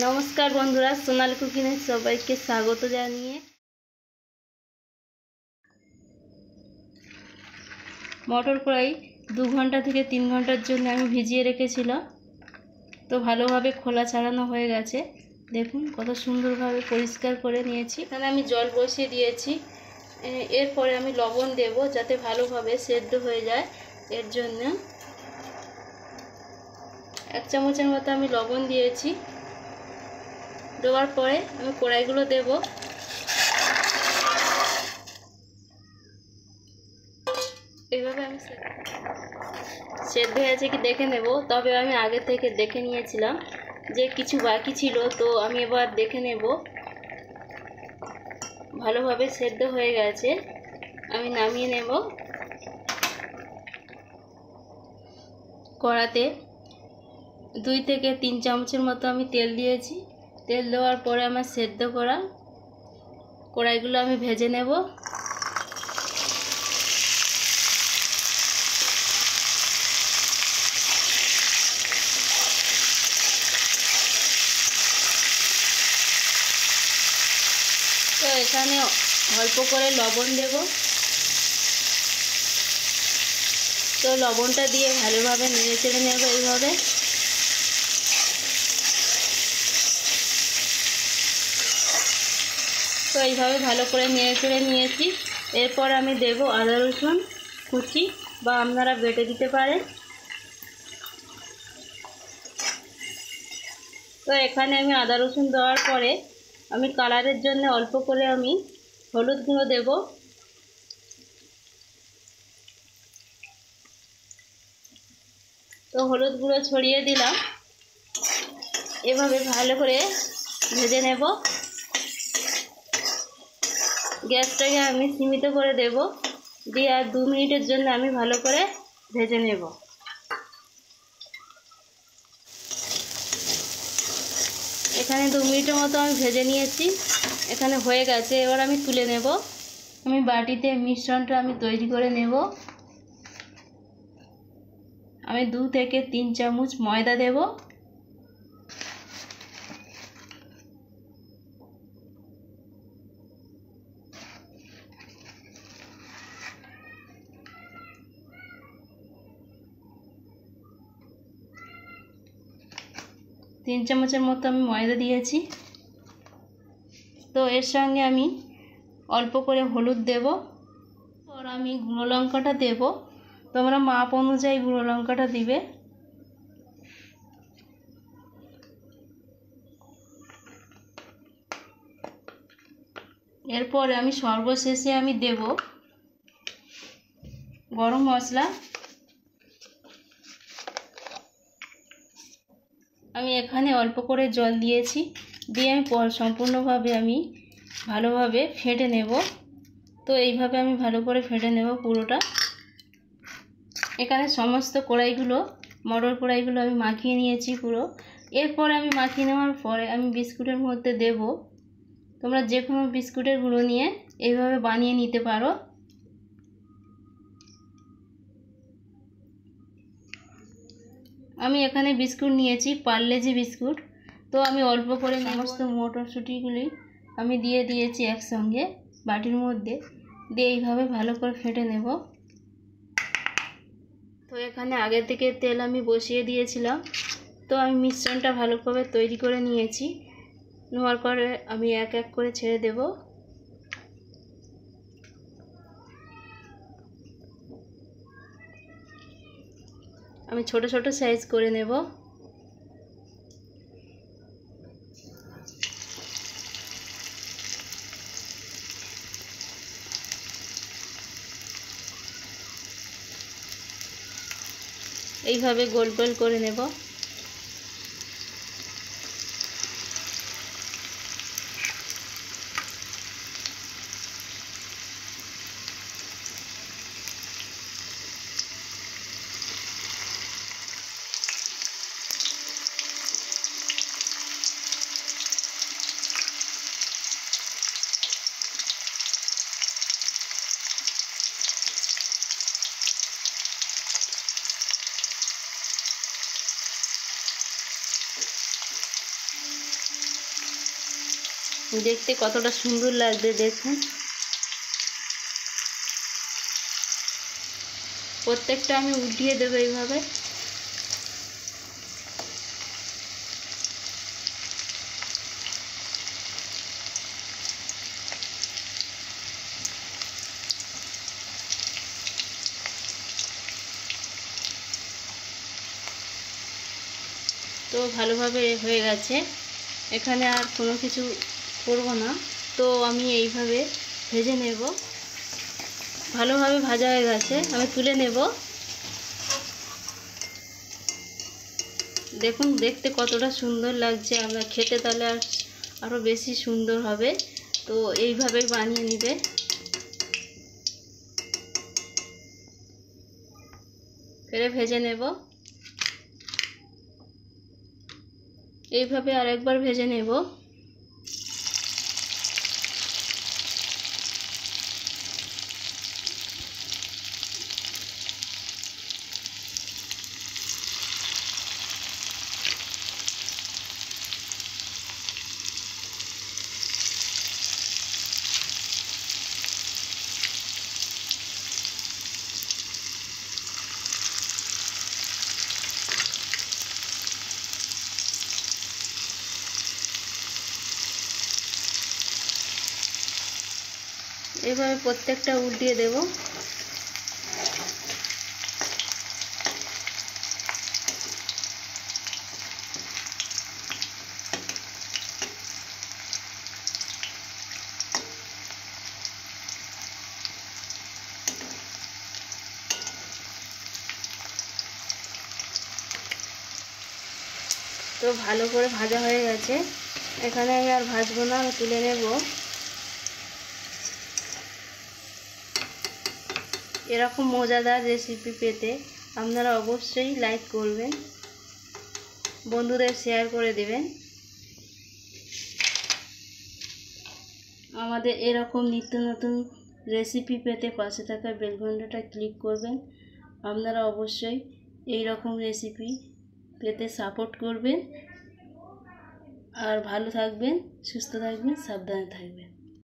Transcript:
নমস্কার বন্ধুরা, সোনাল কুকিংয়ে সবাইকে স্বাগত জানিয়ে মটর কড়াই 2 ঘন্টা থেকে 3 ঘন্টার জন্য আমি ভিজিয়ে রেখেছিলাম। তো ভালোভাবে খোলা ছাড়ানো হয়ে গেছে। দেখুন কত সুন্দরভাবে পরিষ্কার করে নিয়েছি। এখানে আমি জল বসিয়ে দিয়েছি। এরপরে আমি লবণ দেব যাতে ভালোভাবে সেদ্ধ হয়ে যায়। এর জন্য 1 চামচের মতো আমি লবণ দিয়েছি। দেওয়ার পরে আমি কড়াইগুলো দেব। এইভাবে আমি সেদ্ধ হয়েছে কি দেখে নেব। তবে আমি আগে থেকে দেখে নিয়েছিলাম যে কিছু বাকি ছিল, তো আমি এবার দেখে নেব। ভালোভাবে সেদ্ধ হয়ে গেছে, আমি নামিয়ে নেব। কড়াতে 2 থেকে 3 চামচের মতো আমি তেল দিয়েছি। তেল দেওয়ার পরে আমার সেদ্ধ করা কড়াইগুলো আমি ভেজে নেব। তো এখানে অল্প করে লবণ দেব। তো লবণটা দিয়ে ভালোভাবে নেড়ে চেড়ে নেব। এইভাবে তো এইভাবে ভালো করে নেড়ে চেড়ে নিয়েছি। এরপর আমি দেব আদা রসুন কুচি, বা আপনারা বেটে দিতে পারেন। তো এখানে আমি আদা রসুন দেওয়ার পরে আমি কালারের জন্য অল্প করে আমি হলুদ গুঁড়ো দেব। তো হলুদ গুঁড়ো ছড়িয়ে দিলাম। এভাবে ভালো করে ভেজে নেব। গ্যাসটাকে আমি সীমিত করে দেব, দিয়ে আর 2 মিনিটের জন্য আমি ভালো করে ভেজে নেব। এখানে 2 মিনিটের মতো আমি ভেজে নিয়েছি। এখানে হয়ে গেছে, এবার আমি তুলে নেব। আমি বাটিতে মিশ্রণটা আমি তৈরি করে নেব। আমি 2 থেকে 3 চামচ ময়দা দেব। তিন চামচের মতো আমি ময়দা দিয়েছি। তো এর সঙ্গে আমি অল্প করে হলুদ দেব। আর আমি গুঁড়ো লঙ্কাটা দেব। তোমরা মাপ অনুযায়ী গুঁড়ো লঙ্কাটা দিবে। এরপর আমি সর্বশেষে আমি দেব গরম মশলা। আমি এখানে অল্প করে জল দিয়েছি, দিয়ে আমি সম্পূর্ণভাবে আমি ভালোভাবে ফেটে নেব। তো এইভাবে আমি ভালো করে ফেটে নেব পুরোটা। এখানে সমস্ত কড়াইগুলো, মটর কড়াইগুলো আমি মাখিয়ে নিয়েছি পুরো। এরপরে আমি মাখিয়ে নেওয়ার পরে আমি বিস্কুটের মধ্যে দেব। তোমরা যে কোনো বিস্কুটের গুঁড়ো নিয়ে এইভাবে বানিয়ে নিতে পারো। আমি এখানে বিস্কুট নিয়েছি পার্লেজি বিস্কুট। তো আমি অল্প করে সমস্ত মটরশুঁটিগুলি আমি দিয়ে দিয়েছি একসঙ্গে বাটির মধ্যে, দিয়ে এইভাবে ভালো করে ফেটে নেব। তো এখানে আগে থেকে তেল আমি বসিয়ে দিয়েছিলাম। তো আমি মিশ্রণটা ভালোভাবে তৈরি করে নিয়েছি। নেওয়ার পরে আমি এক এক করে ছেড়ে দেব। আমি ছোট ছোট সাইজ করে নেব। এইভাবে গোল গোল করে নেব। দেখতে কতটা সুন্দর লাগবে দেখুন। প্রত্যেকটা আমি উল্টিয়ে দেবো এইভাবে। তো ভালোভাবে হয়ে গেছে, এখানে আর কোনো কিছু করব না। তো আমি এইভাবে ভেজে নেব। ভালোভাবে ভাজা হয়ে গেছে, আমি তুলে নেব। দেখুন দেখতে কতটা সুন্দর লাগছে, আমরা খেতে তাহলে আরও বেশি সুন্দর হবে। তো এইভাবেই বানিয়ে নেবে। ফের ভেজে নেব, এইভাবে আরেকবার ভেজে নেব। এইভাবে প্রত্যেকটা উল্টিয়ে দেব। তো ভালো করে ভাজা হয়ে গেছে, এখানে আমি আর ভাজবো না, আমি তুলে নেব। এরকম মজাদার রেসিপি পেতে আপনারা অবশ্যই লাইক করবেন, বন্ধুদের শেয়ার করে দেবেন। আমাদের এরকম নিত্য নতুন রেসিপি পেতে পাশে থাকা বেল ঘন্টাটা ক্লিক করবেন। আপনারা অবশ্যই এই রকম রেসিপি পেতে সাপোর্ট করবেন। আর ভালো থাকবেন, সুস্থ থাকবেন, সাবধানে থাকবেন।